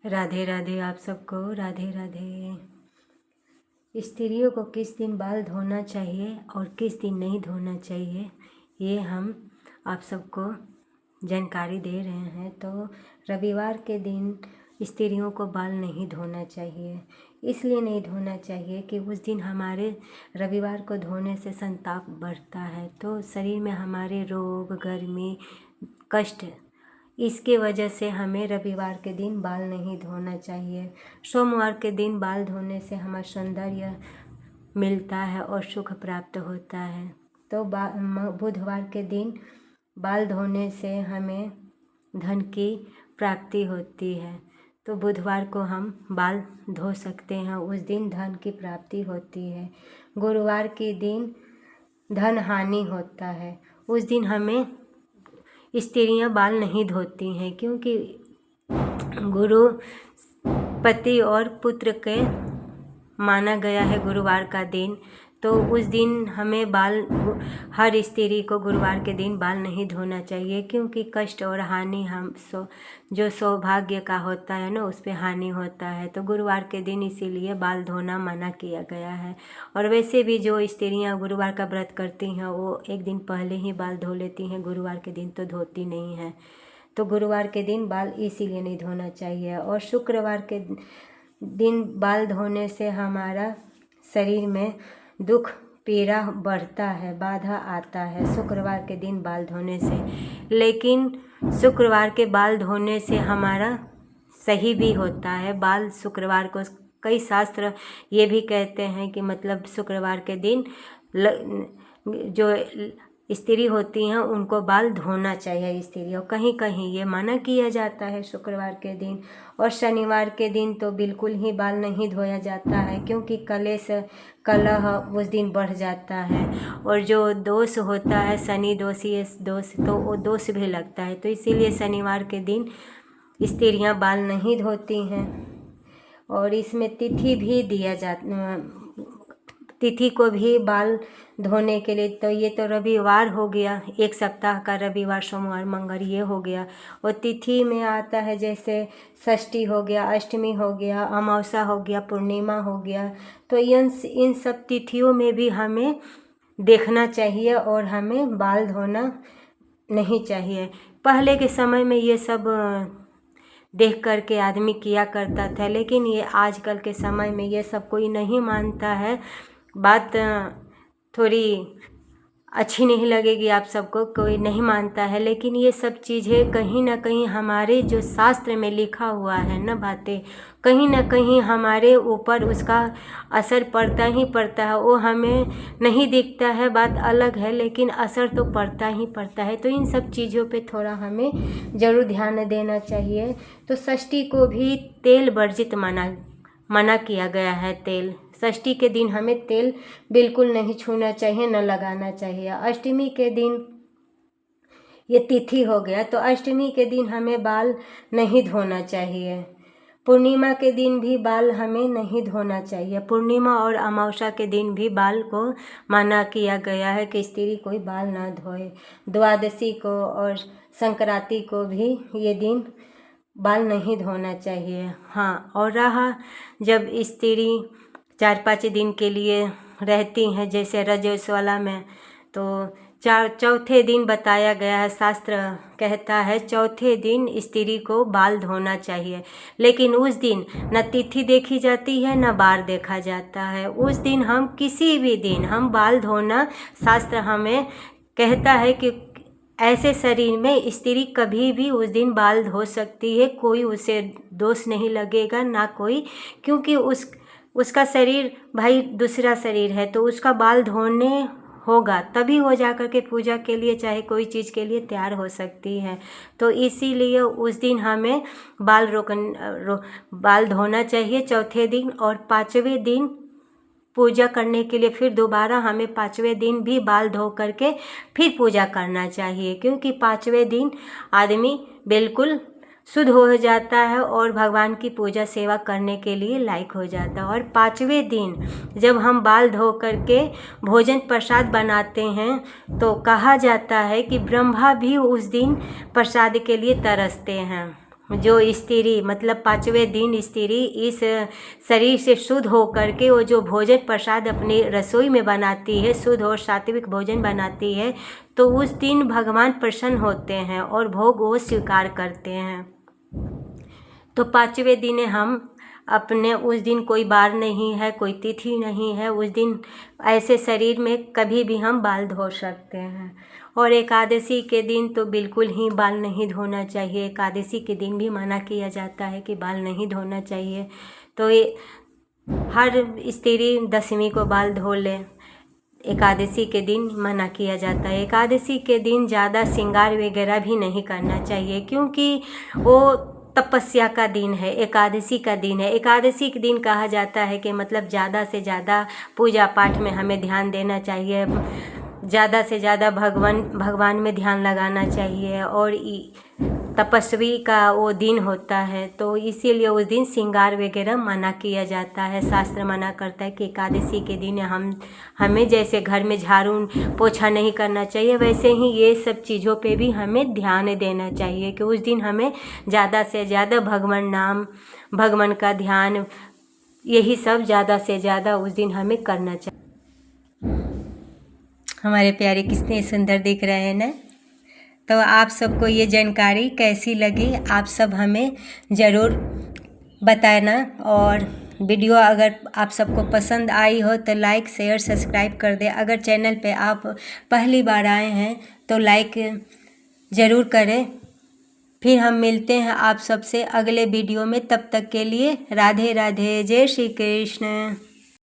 राधे राधे आप सबको, राधे राधे। स्त्रियों को किस दिन बाल धोना चाहिए और किस दिन नहीं धोना चाहिए, ये हम आप सबको जानकारी दे रहे हैं। तो रविवार के दिन स्त्रियों को बाल नहीं धोना चाहिए। इसलिए नहीं धोना चाहिए कि उस दिन हमारे रविवार को धोने से संताप बढ़ता है, तो शरीर में हमारे रोग, गर्मी, कष्ट, इसके वजह से हमें रविवार के दिन बाल नहीं धोना चाहिए। सोमवार के दिन बाल धोने से हमारा सौंदर्य मिलता है और सुख प्राप्त होता है। तो बुधवार के दिन बाल धोने से हमें धन की प्राप्ति होती है। तो बुधवार को हम बाल धो सकते हैं, उस दिन धन की प्राप्ति होती है। गुरुवार के दिन धन हानि होता है, उस दिन हमें स्त्रियां बाल नहीं धोती हैं, क्योंकि गुरु पति और पुत्र के माना गया है गुरुवार का दिन। तो उस दिन हमें हर स्त्री को गुरुवार के दिन बाल नहीं धोना चाहिए, क्योंकि कष्ट और हानि जो सौभाग्य का होता है ना, उस पे हानि होता है। तो गुरुवार के दिन इसीलिए बाल धोना मना किया गया है। और वैसे भी जो स्त्रियां गुरुवार का व्रत करती हैं वो एक दिन पहले ही बाल धो लेती हैं, गुरुवार के दिन तो धोती नहीं हैं। तो गुरुवार के दिन बाल इसीलिए नहीं धोना चाहिए। और शुक्रवार के दिन बाल धोने से हमारा शरीर में दुख पीड़ा बढ़ता है, बाधा आता है शुक्रवार के दिन बाल धोने से। लेकिन शुक्रवार के बाल धोने से हमारा सही भी होता है। बाल शुक्रवार को कई शास्त्र ये भी कहते हैं कि मतलब शुक्रवार के दिन जो स्त्री होती हैं उनको बाल धोना चाहिए स्त्रियों। कहीं कहीं ये मना किया जाता है शुक्रवार के दिन। और शनिवार के दिन तो बिल्कुल ही बाल नहीं धोया जाता है, क्योंकि कलह उस दिन बढ़ जाता है। और जो दोष होता है शनि दोष, ये दोष, तो वो दोष भी लगता है। तो इसीलिए शनिवार के दिन स्त्रियां बाल नहीं धोती हैं। और इसमें तिथि भी दिया जाता, तिथि को भी बाल धोने के लिए। तो ये तो रविवार हो गया, एक सप्ताह का रविवार, सोमवार, मंगल ये हो गया। और तिथि में आता है जैसे षष्ठी हो गया, अष्टमी हो गया, अमावस्या हो गया, पूर्णिमा हो गया। तो इन सब तिथियों में भी हमें देखना चाहिए और हमें बाल धोना नहीं चाहिए। पहले के समय में ये सब देख कर के आदमी किया करता था, लेकिन ये आजकल के समय में ये सब कोई नहीं मानता है। बात थोड़ी अच्छी नहीं लगेगी आप सबको, कोई नहीं मानता है, लेकिन ये सब चीज़ें कहीं ना कहीं हमारे जो शास्त्र में लिखा हुआ है ना, बातें कहीं ना कहीं हमारे ऊपर उसका असर पड़ता ही पड़ता है। वो हमें नहीं दिखता है, बात अलग है, लेकिन असर तो पड़ता ही पड़ता है। तो इन सब चीज़ों पे थोड़ा हमें ज़रूर ध्यान देना चाहिए। तो षष्ठी को भी तेल वर्जित मना किया गया है। तेल षष्ठी के दिन हमें तेल बिल्कुल नहीं छूना चाहिए, न लगाना चाहिए। अष्टमी के दिन ये तिथि हो गया, तो अष्टमी के दिन हमें बाल नहीं धोना चाहिए। पूर्णिमा के दिन भी बाल हमें नहीं धोना चाहिए। पूर्णिमा और अमावस्या के दिन भी बाल को मना किया गया है कि स्त्री कोई बाल ना धोए। द्वादशी को और संक्रांति को भी ये दिन बाल नहीं धोना चाहिए। हाँ, और रहा जब स्त्री 4-5 दिन के लिए रहती हैं, जैसे रजस्वला में, तो चौथे दिन बताया गया है, शास्त्र कहता है चौथे दिन स्त्री को बाल धोना चाहिए। लेकिन उस दिन न तिथि देखी जाती है, न बार देखा जाता है। उस दिन हम किसी भी दिन हम बाल धोना, शास्त्र हमें कहता है कि ऐसे शरीर में स्त्री कभी भी उस दिन बाल धो सकती है, कोई उसे दोष नहीं लगेगा ना कोई, क्योंकि उसका शरीर भाई दूसरा शरीर है, तो उसका बाल धोने होगा तभी वो जा कर के पूजा के लिए चाहे कोई चीज़ के लिए तैयार हो सकती है। तो इसीलिए उस दिन हमें बाल धोना चाहिए चौथे दिन। और 5वें दिन पूजा करने के लिए फिर दोबारा हमें 5वें दिन भी बाल धो करके फिर पूजा करना चाहिए, क्योंकि 5वें दिन आदमी बिल्कुल शुद्ध हो जाता है और भगवान की पूजा सेवा करने के लिए लायक हो जाता है। और 5वें दिन जब हम बाल धो करके भोजन प्रसाद बनाते हैं, तो कहा जाता है कि ब्रह्मा भी उस दिन प्रसाद के लिए तरसते हैं। जो स्त्री मतलब 5वें दिन स्त्री इस शरीर से शुद्ध हो करके वो जो भोजन प्रसाद अपनी रसोई में बनाती है, शुद्ध और सात्विक भोजन बनाती है, तो उस दिन भगवान प्रसन्न होते हैं और भोग वो स्वीकार करते हैं। तो 5वें दिन हम अपने उस दिन कोई बार नहीं है, कोई तिथि नहीं है, उस दिन ऐसे शरीर में कभी भी हम बाल धो सकते हैं। और एकादशी के दिन तो बिल्कुल ही बाल नहीं धोना चाहिए। एकादशी के दिन भी मना किया जाता है कि बाल नहीं धोना चाहिए। तो ये हर स्त्री 10वीं को बाल धो ले। एकादशी के दिन मना किया जाता है। एकादशी के दिन ज़्यादा श्रृंगार वगैरह भी नहीं करना चाहिए, क्योंकि वो तपस्या का दिन है, एकादशी का दिन है। एकादशी के दिन कहा जाता है कि मतलब ज़्यादा से ज़्यादा पूजा पाठ में हमें ध्यान देना चाहिए, ज़्यादा से ज़्यादा भगवान में ध्यान लगाना चाहिए। और तपस्वी का वो दिन होता है, तो इसीलिए उस दिन श्रृंगार वगैरह मना किया जाता है। शास्त्र मना करता है कि एकादशी के दिन हमें जैसे घर में झाड़ू पोछा नहीं करना चाहिए, वैसे ही ये सब चीज़ों पे भी हमें ध्यान देना चाहिए कि उस दिन हमें ज़्यादा से ज़्यादा भगवान नाम, भगवान का ध्यान, यही सब ज़्यादा से ज़्यादा उस दिन हमें करना चाहिए। हमारे प्यारे कितने सुंदर दिख रहे हैं ना। तो आप सबको ये जानकारी कैसी लगी, आप सब हमें ज़रूर बताना। और वीडियो अगर आप सबको पसंद आई हो तो लाइक शेयर सब्सक्राइब कर दें। अगर चैनल पे आप पहली बार आए हैं तो लाइक ज़रूर करें। फिर हम मिलते हैं आप सबसे अगले वीडियो में। तब तक के लिए राधे राधे, जय श्री कृष्ण।